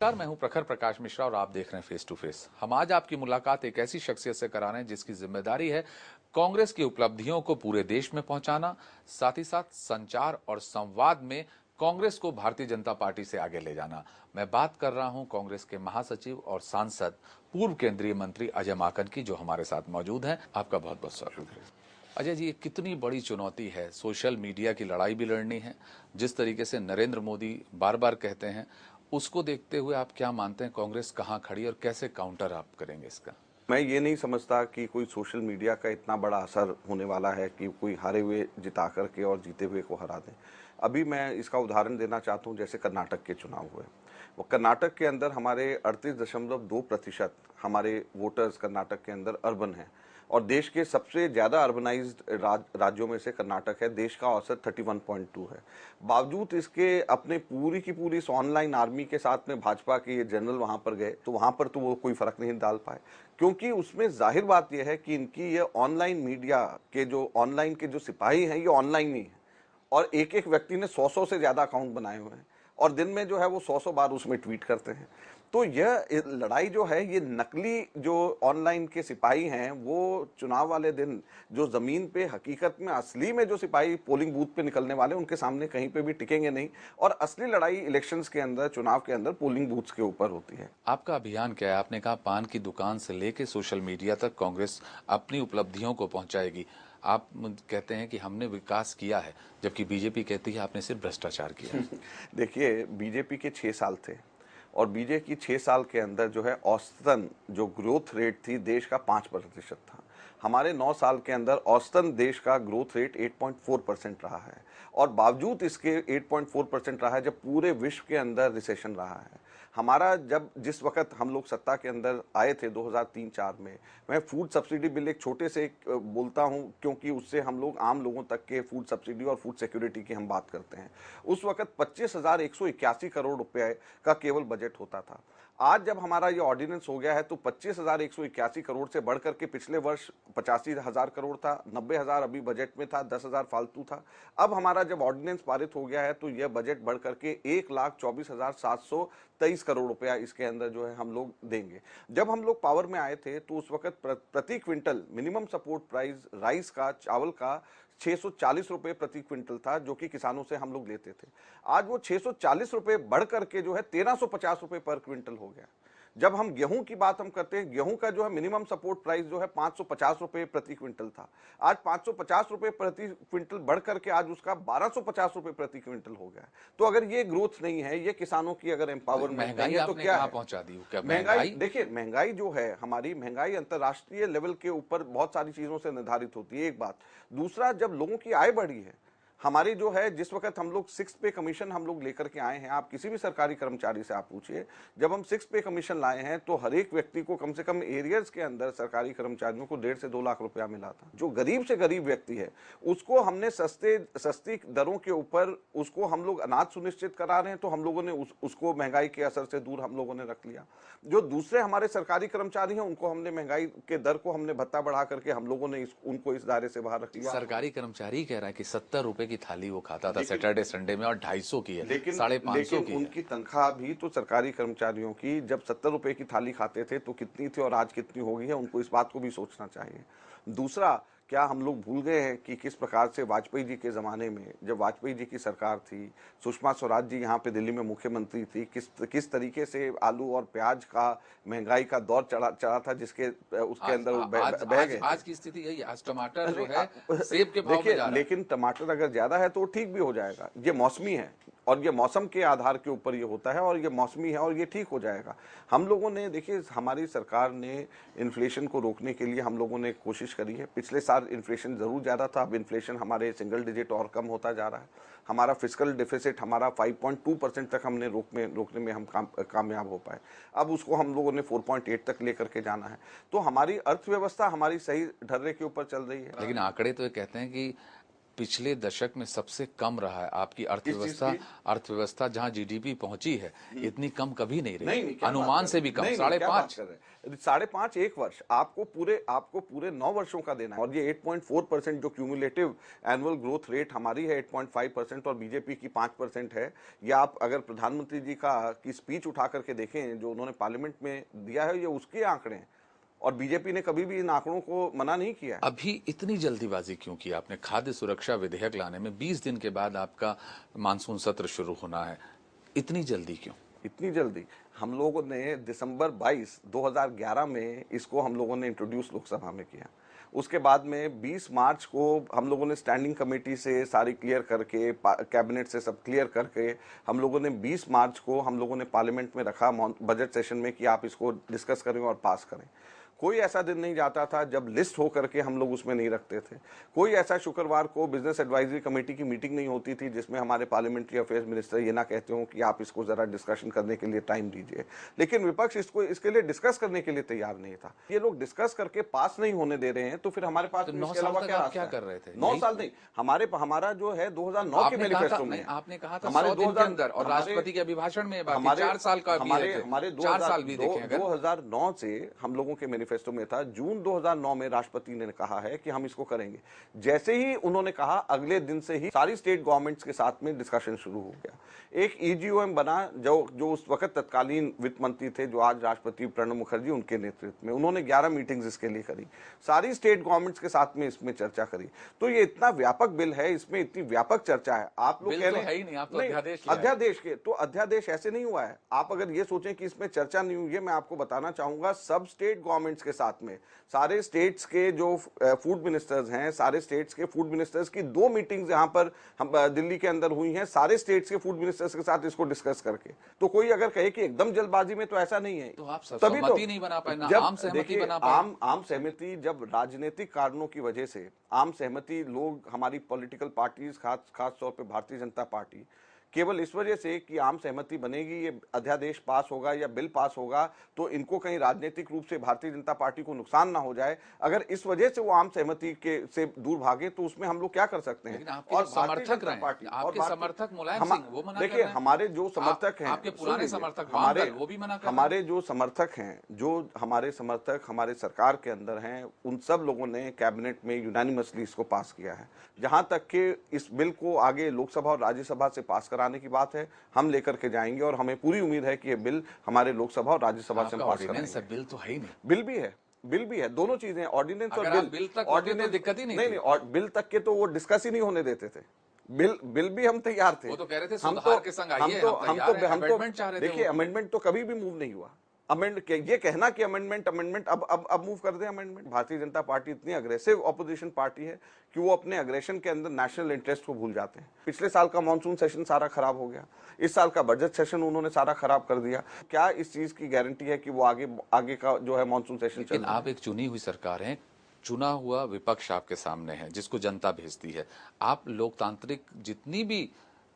नमस्कार, मैं हूं प्रखर प्रकाश मिश्रा और आप देख रहे हैं फेस टू फेस। हम आज आपकी मुलाकात एक ऐसी शख्सियत से करा रहे हैं जिसकी जिम्मेदारी है कांग्रेस की उपलब्धियों को पूरे देश में पहुंचाना, साथ ही साथ संचार और संवाद में कांग्रेस को भारतीय जनता पार्टी से आगे ले जाना। मैं बात कर रहा हूं कांग्रेस के महासचिव और सांसद पूर्व केंद्रीय मंत्री अजय माकन की, जो हमारे साथ मौजूद हैं। आपका बहुत बहुत स्वागत है अजय जी। ये कितनी बड़ी चुनौती है, सोशल मीडिया की लड़ाई भी लड़नी है, जिस तरीके से नरेंद्र मोदी बार बार कहते हैं, उसको देखते हुए आप क्या मानते हैं कांग्रेस कहां खड़ी और कैसे काउंटर आप करेंगे इसका? मैं ये नहीं समझता कि कोई सोशल मीडिया का इतना बड़ा असर होने वाला है कि कोई हारे हुए जिता करके और जीते हुए को हरा दें। अभी मैं इसका उदाहरण देना चाहता हूँ, जैसे कर्नाटक के चुनाव हुए। वो कर्नाटक के अंदर हमारे 38.2% हमारे वोटर्स कर्नाटक के अंदर अर्बन हैं और देश के सबसे ज़्यादा अर्बनाइज्ड राज्यों में से कर्नाटक है। देश का औसत 31.2 है। बावजूद इसके अपने पूरी की पूरी इस ऑनलाइन आर्मी के साथ में भाजपा के ये जनरल वहां पर गए तो वहां पर तो वो कोई फर्क नहीं डाल पाए, क्योंकि उसमें जाहिर बात यह है कि इनकी ये ऑनलाइन मीडिया के जो सिपाही हैं ये ऑनलाइन ही है और एक एक व्यक्ति ने 100 से ज्यादा अकाउंट बनाए हुए हैं और दिन में जो है वो 100 बार उसमें ट्वीट करते हैं। तो यह लड़ाई जो है, ये नकली जो ऑनलाइन के सिपाही हैं वो चुनाव वाले दिन जो जमीन पे हकीकत में असली में जो सिपाही पोलिंग बूथ पे निकलने वाले उनके सामने कहीं पे भी टिकेंगे नहीं और असली लड़ाई इलेक्शंस के अंदर, चुनाव के अंदर पोलिंग बूथ्स के ऊपर होती है। आपका अभियान क्या है? आपने कहा पान की दुकान से लेके सोशल मीडिया तक कांग्रेस अपनी उपलब्धियों को पहुंचाएगी। आप कहते हैं कि हमने विकास किया है, जबकि बीजेपी कहती है आपने सिर्फ भ्रष्टाचार किया है। देखिए, बीजेपी के 6 साल थे और बीजेपी के 6 साल के अंदर जो है औसतन जो ग्रोथ रेट थी देश का 5% था। हमारे 9 साल के अंदर औसतन देश का ग्रोथ रेट 8.4% रहा है और बावजूद इसके 8.4% रहा है जब पूरे विश्व के अंदर रिसेशन रहा है। हमारा जिस वक्त हम लोग सत्ता के अंदर आए थे 2003-4 में, मैं फूड सब्सिडी बिल एक छोटे से बोलता हूं क्योंकि उससे हम लोग आम लोगों तक के फूड सब्सिडी और फूड सिक्योरिटी की हम बात करते हैं। उस वक्त 25,181 करोड़ रुपए का केवल बजट होता था। आज जब हमारा ये ऑर्डिनेंस हो गया है तो 25,181 करोड़ से बढ़कर के पिछले वर्ष 85,000 करोड़ था, 90,000 अभी बजट में था, 10,000 फालतू था। अब हमारा जब ऑर्डिनेंस पारित हो गया है तो यह बजट बढ़कर के 1,24,723 करोड़ रुपया इसके अंदर जो है हम लोग देंगे। जब हम लोग पावर में आए थे तो उस वक्त प्रति quintal minimum support price rice का, चावल का 640 रुपए प्रति क्विंटल था, जो कि किसानों से हम लोग लेते थे। आज वो 640 रुपए बढ़ करके जो है 1350 रुपए पर क्विंटल हो गया। जब हम गेहूं की बात हम करते हैं, गेहूं का जो है मिनिमम सपोर्ट प्राइस जो है 550 रुपए प्रति क्विंटल था। आज 550 रुपए प्रति क्विंटल बढ़ करके आज उसका 1250 रुपए प्रति क्विंटल हो गया। तो अगर ये ग्रोथ नहीं है, ये किसानों की अगर एम्पावरमेंट नहीं है तो क्या है? पहुंचा दी क्या महंगाई? देखिए, महंगाई जो है हमारी, महंगाई अंतर्राष्ट्रीय लेवल के ऊपर बहुत सारी चीजों से निर्धारित होती है, एक बात। दूसरा, जब लोगों की आय बढ़ी है, हमारी जो है, जिस वक्त हम लोग 6 पे कमीशन हम लोग लेकर के आए हैं, आप किसी भी सरकारी कर्मचारी से आप पूछिए, जब हम 6 पे कमीशन लाए हैं तो हर एक व्यक्ति को कम से कम एरियर्स के अंदर सरकारी कर्मचारियों को 1.5 से 2 लाख रुपया मिला था। जो गरीब से गरीब व्यक्ति है उसको हमने सस्ती दरों के ऊपर उसको हम लोग अनाज सुनिश्चित करा रहे हैं, तो हम लोगों ने उसको महंगाई के असर से दूर हम लोगों ने रख लिया। जो दूसरे हमारे सरकारी कर्मचारी हैं उनको हमने महंगाई के दर को हमने भत्ता बढ़ा करके हम लोगों ने उनको इस दायरे से बाहर रख लिया। सरकारी कर्मचारी कह रहा है कि 70 रुपए की थाली वो खाता था सैटरडे संडे में और 250 की है, लेकिन 550 की उनकी तनख्वाह भी तो सरकारी कर्मचारियों की जब 70 रुपए की थाली खाते थे तो कितनी थी और आज कितनी हो गई है, उनको इस बात को भी सोचना चाहिए। दूसरा, क्या हम लोग भूल गए हैं कि किस प्रकार से वाजपेयी जी के ज़माने में, जब वाजपेयी जी की सरकार थी, सुषमा स्वराज जी यहाँ पे दिल्ली में मुख्यमंत्री थी, किस तरीके से आलू और प्याज का महंगाई का दौर चढ़ा था, जिसके उसके अंदर बह गए। आज की स्थिति यही है। आज टमाटर जो है सेब के भाव में जा रहा है। लेकिन टमाटर अगर ज्यादा है तो ठीक भी हो जाएगा। ये मौसमी है और ये मौसम के आधार के ऊपर ये होता है और ये मौसमी है और ये ठीक हो जाएगा। हम लोगों ने, देखिए, हमारी सरकार ने इन्फ्लेशन को रोकने के लिए हम लोगों ने कोशिश करी है। पिछले साल इन्फ्लेशन जरूर ज्यादा था, अब इन्फ्लेशन हमारे सिंगल डिजिट और कम होता जा रहा है। हमारा फिस्कल डेफिसिट हमारा 5.2% तक हमने रोकने में हम कामयाब हो पाए। अब उसको हम लोगों ने 4.8 तक लेकर के जाना है। तो हमारी अर्थव्यवस्था हमारी सही ढर्रे के ऊपर चल रही है। लेकिन आंकड़े तो ये कहते हैं कि पिछले दशक में सबसे कम रहा है। आपकी अर्थव्यवस्था जहां जीडीपी पहुंची है, इतनी कम कभी नहीं रही। नहीं, अनुमान से भी कम, 5.5। 5.5 एक वर्ष आपको पूरे 9 वर्षों का देना है। और ये 8.4% जो क्यूमुलेटिव एनुअल ग्रोथ रेट हमारी है 8.5% और बीजेपी की 5% है। या आप अगर प्रधानमंत्री जी की स्पीच उठा करके देखें जो उन्होंने पार्लियामेंट में दिया है, ये उसके आंकड़े हैं और बीजेपी ने कभी भी इन आंकड़ों को मना नहीं किया है। अभी इतनी जल्दीबाजी क्यों की आपने? खाद्य सुरक्षा विधेयक लाने में 20 दिन के बाद आपका मानसून सत्र शुरू होना है, इतनी जल्दी क्यों? इतनी जल्दी हम लोगों ने दिसंबर 22, 2011 में इसको हम लोगों ने इंट्रोड्यूस लोकसभा में किया। उसके बाद में 20 मार्च को हम लोगों ने स्टैंडिंग कमेटी से सारी क्लियर करके, कैबिनेट से सब क्लियर करके, हम लोगों ने 20 मार्च को हम लोगों ने पार्लियामेंट में रखा बजट सेशन में कि आप इसको डिस्कस करें और पास करें। कोई ऐसा दिन नहीं जाता था जब लिस्ट हो करके हम लोग उसमें नहीं रखते थे। कोई ऐसा शुक्रवार को बिजनेस एडवाइजरी कमेटी की मीटिंग नहीं होती थी जिसमें हमारे पार्लियामेंट्री अफेयर्स मिनिस्टर ये ना कहते हो कि आप इसको जरा डिस्कशन करने के लिए टाइम दीजिए। लेकिन विपक्ष इसके लिए डिस्कस करने के लिए तैयार नहीं था। ये लोग डिस्कस करके पास नहीं होने दे रहे हैं तो फिर हमारे पास इसके अलावा क्या कर रहे थे? 9 साल नहीं, हमारा जो है 2009 के मैनिफेस्टो में आपने कहा था हमारे 100 दिन के अंदर, और राष्ट्रपति के अभिभाषण में 4 साल का हमारे 4 साल भी देखें। 2009 से हम लोगों के मैनिफेस्टो में था, जून 2009 में राष्ट्रपति ने कहा है कि हम इसको करेंगे। जैसे ही उन्होंने कहा अगले दिन से ही सारी स्टेट गवर्नमेंट्स के साथ में डिस्कशन शुरू हो गया। एक ईजीओएम बना जो उस वक्त तत्कालीन वित्त मंत्री थे, जो आज राष्ट्रपति प्रणब मुखर्जी, उनके नेतृत्व में उन्होंने 11 मीटिंग्स इसके लिए करी, सारी स्टेट गवर्नमेंट्स के साथ में इसमें चर्चा करी। तो ये इतना व्यापक बिल है, इसमें इतनी व्यापक चर्चा है। आप लोग कह रहे हैं अध्यादेश के, तो अध्यादेश ऐसे नहीं हुआ है। आप अगर ये सोचें कि इसमें चर्चा नहीं हुई है, मैं आपको बताना चाहूंगा सब स्टेट गवर्नमेंट्स के साथ में सारे स्टेट्स के जो फूड मिनिस्टर्स हैं, सारे स्टेट्स के फूड मिनिस्टर्स की 2 मीटिंग्स यहां पर हम दिल्ली के अंदर हुई हैं, सारे स्टेट्स के फूड मिनिस्टर्स के साथ इसको डिस्कस करके। तो कोई अगर कहे कि एकदम जल्दबाजी में, तो ऐसा नहीं है। तो आप सहमति नहीं बना पाए, ना आम सहमति बना पाए। आम सहमति जब राजनीतिक कारणों की वजह से आम सहमति लोग, हमारी पॉलिटिकल पार्टीज, खास तौर पर भारतीय जनता पार्टी, केवल इस वजह से कि आम सहमति बनेगी, ये अध्यादेश पास होगा या बिल पास होगा तो इनको कहीं राजनीतिक रूप से भारतीय जनता पार्टी को नुकसान ना हो जाए, अगर इस वजह से वो आम सहमति से दूर भागे तो उसमें हम लोग क्या कर सकते हैं। और समर्थक पार्टी, आपके समर्थक मुलायम सिंह वो मना कर रहे हैं। देखिए हमारे जो समर्थक हैं, आपके पुराने समर्थक वो भी मना कर रहे हैं। हमारे जो समर्थक हैं, जो हमारे समर्थक हमारे सरकार के अंदर हैं, उन सब लोगों ने कैबिनेट में यूनानिमसली इसको पास किया है। जहां तक कि इस बिल को आगे लोकसभा और राज्यसभा से पास कराने की बात है, हम लेकर के जाएंगे और हमें पूरी उम्मीद है कि ये बिल हमारे लोकसभा और राज्यसभा से पास कराएंगे। बिल तो है ही नहीं। बिल भी है, दोनों चीजें, ऑर्डिनेंस और बिल तक ऑर्डिनेंस दिक्कत ही नहीं। और बिल तक के तो वो डिस्कस ही नहीं होने देते थे। बिल भी हम तैयार थे। वो तो कह रहे थे सुधार के संग आइए, हम तो देखिए अमेंडमेंट तो कभी भी मूव नहीं हुआ। ये कहना कि अमेंडमेंट अब मूव कर दे अमेंडमेंट। भारतीय जनता पार्टी इतनी अग्रेसिव ऑपोजिशन पार्टी है कि वो अपने अग्रेशन के अंदर नेशनल इंटरेस्ट को भूल जाते हैं। पिछले साल का मॉनसून सेशन सारा खराब हो गया, इस साल का बजट सेशन उन्होंने सारा खराब कर दिया। क्या इस चीज की गारंटी है कि वो आगे का जो है मॉनसून सेशन चले? आप एक चुनी हुई सरकार है, चुना हुआ विपक्ष आपके सामने है जिसको जनता भेजती है। आप लोकतांत्रिक जितनी भी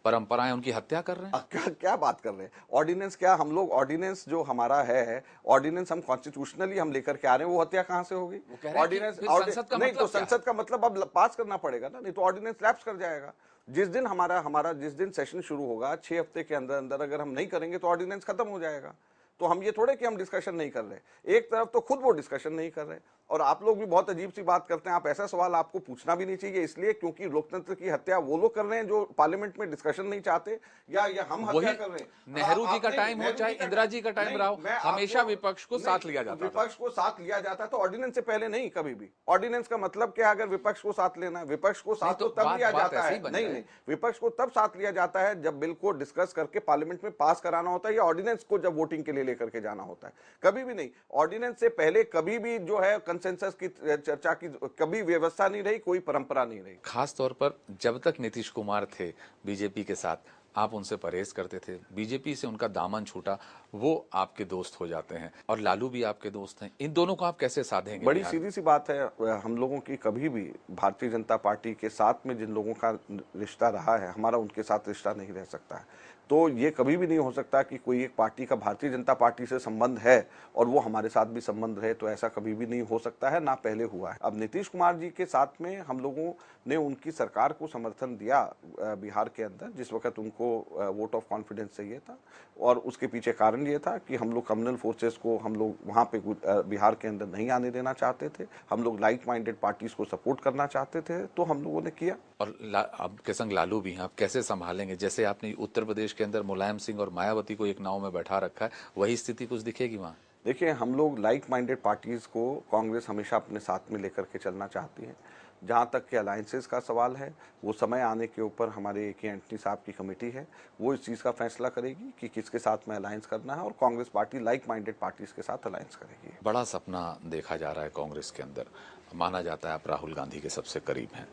परंपराएं उनकी हत्या कर रहे हैं। क्या बात कर रहे हैं? ऑर्डिनेंस क्या, हम लोग ऑर्डिनेंस जो हमारा है, ऑर्डिनेंस हम कॉन्स्टिट्यूशनली हम लेकर के आ रहे हैं, वो हत्या कहां से होगी? ऑर्डिनेंस नहीं तो संसद का मतलब अब पास करना पड़ेगा ना, नहीं तो ऑर्डिनेंस लैप्स कर जाएगा। जिस दिन हमारा जिस दिन सेशन शुरू होगा 6 हफ्ते के अंदर अंदर अगर हम नहीं करेंगे तो ऑर्डिनेंस खत्म हो जाएगा। तो हम ये थोड़े कि हम डिस्कशन नहीं कर रहे, एक तरफ तो खुद वो डिस्कशन नहीं कर रहे और आप लोग भी बहुत अजीब सी बात करते हैं। आप ऐसा सवाल आपको पूछना भी नहीं चाहिए, इसलिए क्योंकि लोकतंत्र की हत्या वो लोग कर रहे हैं जो पार्लियामेंट में डिस्कशन नहीं चाहते, या हम हत्या कर रहे हैं। नेहरू जी का टाइम हो चाहे इंदिरा जी का टाइम रहा हो, हमेशा विपक्ष को साथ लिया जाता है। विपक्ष को साथ लिया जाता है तो ऑर्डिनेंस से पहले नहीं, कभी भी। ऑर्डिनेंस का मतलब क्या? अगर विपक्ष को साथ लेना है, विपक्ष को साथ तो तब लिया जाता है। नहीं, विपक्ष को तब साथ लिया जाता है जब बिल को डिस्कस करके पार्लियामेंट में पास कराना होता है, या ऑर्डिनेंस को जब वोटिंग के लिए लेकर के जाना होता है। कभी भी नहीं, ऑर्डिनेंस से पहले कभी भी जो है कंसेंसस की चर्चा की कभी व्यवस्था नहीं रही, कोई परंपरा नहीं रही। खास तौर पर जब तक नीतीश कुमार थे बीजेपी के साथ, आप उनसे परहेज करते थे, बीजेपी से उनका दामन छूटा, वो आपके दोस्त हो जाते हैं और लालू भी आपके दोस्त हैं। इन दोनों को आप कैसे साधेंगे? बड़ी सीधी सी बात है, हम लोगों की कभी भी भारतीय जनता पार्टी के साथ में जिन लोगों का रिश्ता रहा है, हमारा उनके साथ रिश्ता नहीं रह सकता है। तो ये कभी भी नहीं हो सकता कि कोई एक पार्टी का भारतीय जनता पार्टी से संबंध है और वो हमारे साथ भी संबंध रहे, तो ऐसा कभी भी नहीं हो सकता है, ना पहले हुआ है। अब नीतीश कुमार जी के साथ में हम लोगों ने उनकी सरकार को समर्थन दिया बिहार के अंदर, जिस वक्त उनको वोट ऑफ कॉन्फिडेंस चाहिए था, और उसके पीछे कारण ये था कि हम लोग कम्युनल फोर्सेस को हम लोग वहाँ पे बिहार के अंदर नहीं आने देना चाहते थे, हम लोग लाइक माइंडेड पार्टीज को सपोर्ट करना चाहते थे, तो हम लोगों ने किया। और आपके संग लालू भी हैं, आप कैसे संभालेंगे? जैसे आपने उत्तर प्रदेश के अंदर मुलायम सिंह और मायावती को एक नाव में बैठा रखा है, वही स्थिति कुछ दिखेगी वहां? देखिए, हम लोग लाइक माइंडेड पार्टीज को कांग्रेस हमेशा अपने साथ में लेकर के चलना चाहती है। जहाँ तक कि अलायंसेस का सवाल है, वो समय आने के ऊपर हमारे के एंटनी साहब की कमेटी है, वो इस चीज़ का फैसला करेगी कि किसके साथ में अलायंस करना है, और Congress party like minded parties के साथ अलायंस करेगी। बड़ा सपना देखा जा रहा है कांग्रेस के अंदर, माना जाता है आप राहुल गांधी के सबसे करीब हैं।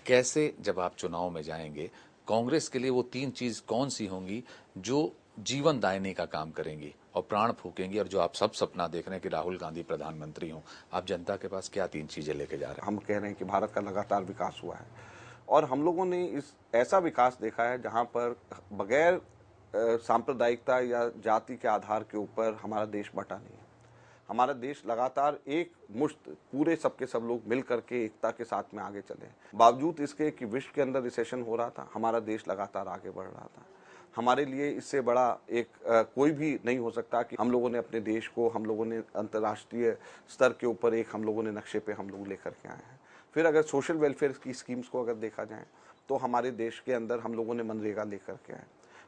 कैसे, जब आप चुनाव में जाएंगे, कांग्रेस के लिए वो 3 चीज कौन सी होंगी जो जीवन दायने का काम करेंगी और प्राण फूकेंगी, और जो आप सब सपना देख रहे हैं कि राहुल गांधी प्रधानमंत्री हों, आप जनता के पास क्या 3 चीजें लेके जा रहे हैं? हम कह रहे हैं कि भारत का लगातार विकास हुआ है, और हम लोगों ने इस ऐसा विकास देखा है जहां पर बगैर सांप्रदायिकता या जाति के आधार के ऊपर हमारा देश बटा नहीं है। हमारा देश लगातार एक मुश्त पूरे सबके सब लोग मिल करके एकता के साथ में आगे चले। बावजूद इसके कि विश्व के अंदर रिसेशन हो रहा था, हमारा देश लगातार आगे बढ़ रहा था। हमारे लिए इससे बड़ा एक कोई भी नहीं हो सकता कि हम लोगों ने अपने देश को, हम लोगों ने अंतर्राष्ट्रीय स्तर के ऊपर एक हम लोगों ने नक्शे पे हम लोग लेकर के आए हैं। फिर अगर सोशल वेलफेयर की स्कीम्स को अगर देखा जाए, तो हमारे देश के अंदर हम लोगों ने मनरेगा लेकर के आए,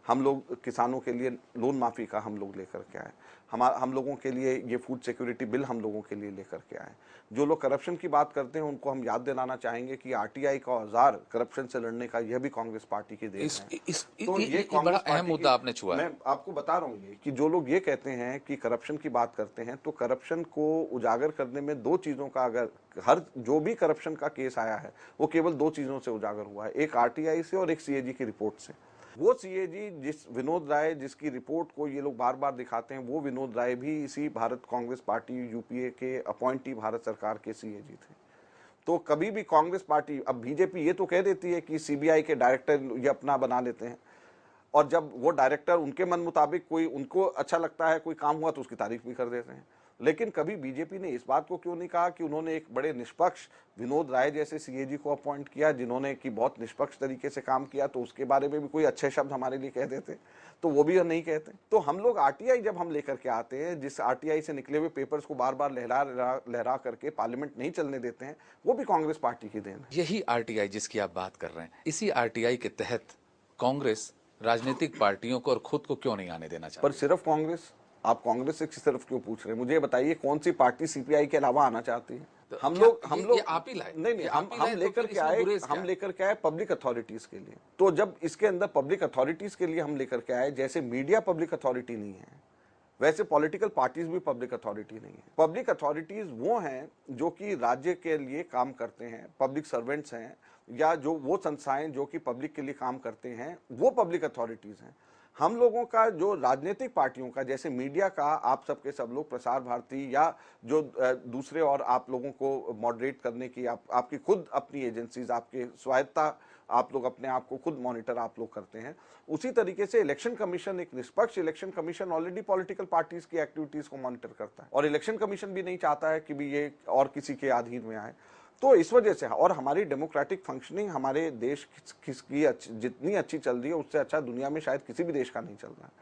हम लोग किसानों के लिए लोन माफ़ी का हम लोग लेकर के आए, हम लोगों के लिए ये फूड सिक्योरिटी बिल हम लोगों के लिए लेकर के आए। जो लोग करप्शन की बात करते हैं, उनको हम याद दिलाना चाहेंगे कि आरटीआई का औजार करप्शन से लड़ने का, यह भी कांग्रेस पार्टी की देन है। तो ये बड़ा अहम मुद्दा आपने छुआ है। मैं आपको बता रहा हूँ ये कि जो लोग ये कहते हैं कि करप्शन की बात करते हैं, तो करप्शन को उजागर करने में 2 चीज़ों का, अगर हर जो भी करप्शन का केस आया है वो केवल 2 चीज़ों से उजागर हुआ है, एक आरटीआई से और एक सीएजी की रिपोर्ट से। वो सीएजी जिस विनोद राय जिसकी रिपोर्ट को ये लोग बार बार दिखाते हैं, वो विनोद राय भी इसी भारत कांग्रेस पार्टी यूपीए के अपॉइंटी भारत सरकार के सीएजी थे। तो कभी भी कांग्रेस पार्टी, अब बीजेपी ये तो कह देती है कि सीबीआई के डायरेक्टर ये अपना बना लेते हैं, और जब वो डायरेक्टर उनके मन मुताबिक कोई उनको अच्छा लगता है, कोई काम हुआ तो उसकी तारीफ भी कर देते हैं। लेकिन कभी बीजेपी ने इस बात को क्यों नहीं कहा कि उन्होंने एक बड़े निष्पक्ष विनोद राय जैसे सीएजी को अपॉइंट किया, जिन्होंने कि बहुत निष्पक्ष तरीके से काम किया, तो उसके बारे में भी कोई अच्छे शब्द हमारे लिए कह देते, तो वो भी नहीं कहते। तो हम लोग आरटीआई जब हम लेकर के आते हैं, जिस आरटीआई से निकले हुए पेपर्स को बार बार लहरा करके पार्लियामेंट नहीं चलने देते हैं, वो भी कांग्रेस पार्टी की देन है। यही आरटीआई जिसकी आप बात कर रहे हैं, इसी आरटीआई के तहत कांग्रेस राजनीतिक पार्टियों को और खुद को क्यों नहीं आने देना चाहती? पर सिर्फ कांग्रेस, आप कांग्रेस से सिर्फ क्यों पूछ रहे हैं? मुझे बताइए कौन सी पार्टी सीपीआई के अलावा आना चाहती है? तो हम ये लोग आप ही लाए? नहीं, हम लेकर के आए पब्लिक अथॉरिटीज के लिए। तो जब इसके अंदर पब्लिक अथॉरिटीज के लिए हम लेकर के आए, जैसे मीडिया पब्लिक अथॉरिटी नहीं है, वैसे पॉलिटिकल पार्टीज भी पब्लिक अथॉरिटी नहीं है। पब्लिक अथॉरिटीज वो हैं जो कि राज्य के लिए काम करते हैं, पब्लिक सर्वेंट्स हैं, या जो वो संस्थाएं जो कि पब्लिक के लिए काम करते हैं, वो पब्लिक अथॉरिटीज हैं। हम लोगों का जो राजनीतिक पार्टियों का, जैसे मीडिया का, आप सबके सब लोग, प्रसार भारती या जो दूसरे और आप लोगों को मॉडरेट करने की आपकी खुद अपनी एजेंसीज, आपके स्वायत्ता, आप लोग अपने आप को खुद मॉनिटर आप लोग करते हैं। उसी तरीके से इलेक्शन कमीशन, एक निष्पक्ष election commission already political parties की एक्टिविटीज को मॉनिटर करता है, और इलेक्शन कमीशन भी नहीं चाहता है कि भी ये और किसी के अधीन में आए। तो इस वजह से, और हमारी डेमोक्रेटिक फंक्शनिंग हमारे देश की जितनी अच्छी चल रही है, उससे अच्छा दुनिया में शायद किसी भी देश का नहीं चल रहा है।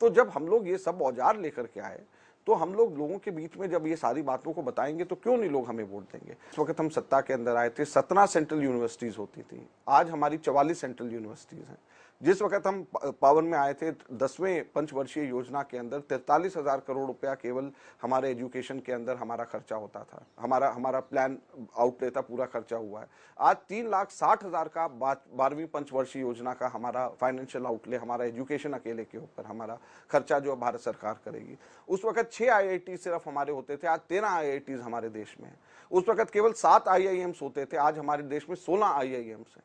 तो जब हम लोग ये सब औजार लेकर के आए, तो हम लोग लोगों के बीच में जब ये सारी बातों को बताएंगे, तो क्यों नहीं लोग हमें वोट देंगे? इस वक्त हम सत्ता के अंदर आए थे, 17 सेंट्रल यूनिवर्सिटीज होती थी, आज हमारी 44 सेंट्रल यूनिवर्सिटीज हैं। जिस वक्त हम पावर में आए थे, 10वें पंचवर्षीय योजना के अंदर 43,000 करोड़ रुपया केवल हमारे एजुकेशन के अंदर हमारा खर्चा होता था, हमारा प्लान आउटले था, पूरा खर्चा हुआ है। आज 3,60,000 का 12वीं पंचवर्षीय योजना का हमारा फाइनेंशियल आउटले, हमारा एजुकेशन अकेले के ऊपर हमारा खर्चा जो भारत सरकार करेगी। उस वक्त 6 IIT सिर्फ हमारे होते थे, आज 13 IITs हमारे देश में है। उस वक्त केवल 7 IIMs होते थे, आज हमारे देश में 16 IIMs हैं।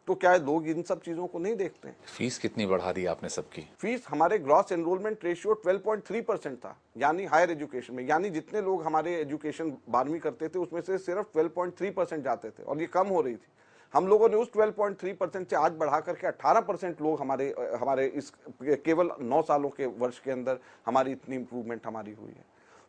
तो क्या है, लोग इन सब चीजों को नहीं देखते हैं? फीस कितनी बढ़ा दी आपने सबकी? फीस, हमारे ग्रॉस एनरोलमेंट रेशियो 12.3% था, यानी हायर एजुकेशन में, यानी जितने लोग हमारे एजुकेशन 12वीं करते थे, उसमें से सिर्फ 12.3% जाते थे, और ये कम हो रही थी। हम लोगों ने उस 12.3% से आज बढ़ा करके 18% लोग हमारे इस केवल 9 सालों के वर्ष के अंदर हमारी इतनी इंप्रूवमेंट हमारी हुई है।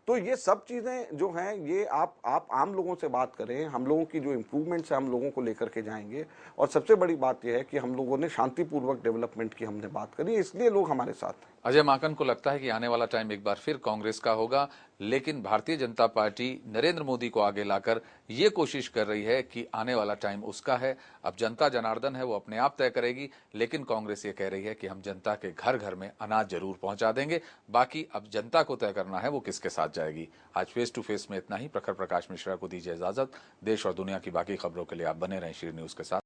तो ये सब चीज़ें जो हैं, ये आप आम लोगों से बात करें, हम लोगों की जो इम्प्रूवमेंट्स है हम लोगों को लेकर के जाएंगे। और सबसे बड़ी बात यह है कि हम लोगों ने शांतिपूर्वक डेवलपमेंट की हमने बात करी, इसलिए लोग हमारे साथ हैं। अजय माकन को लगता है कि आने वाला टाइम एक बार फिर कांग्रेस का होगा, लेकिन भारतीय जनता पार्टी नरेंद्र मोदी को आगे लाकर ये कोशिश कर रही है कि आने वाला टाइम उसका है। अब जनता जनार्दन है, वो अपने आप तय करेगी, लेकिन कांग्रेस ये कह रही है कि हम जनता के घर घर में अनाज जरूर पहुंचा देंगे। बाकी अब जनता को तय करना है वो किसके साथ जाएगी। आज फेस टू फेस में इतना ही। प्रखर प्रकाश मिश्रा को दीजिए इजाजत। देश और दुनिया की बाकी खबरों के लिए आप बने रहें श्री न्यूज के साथ।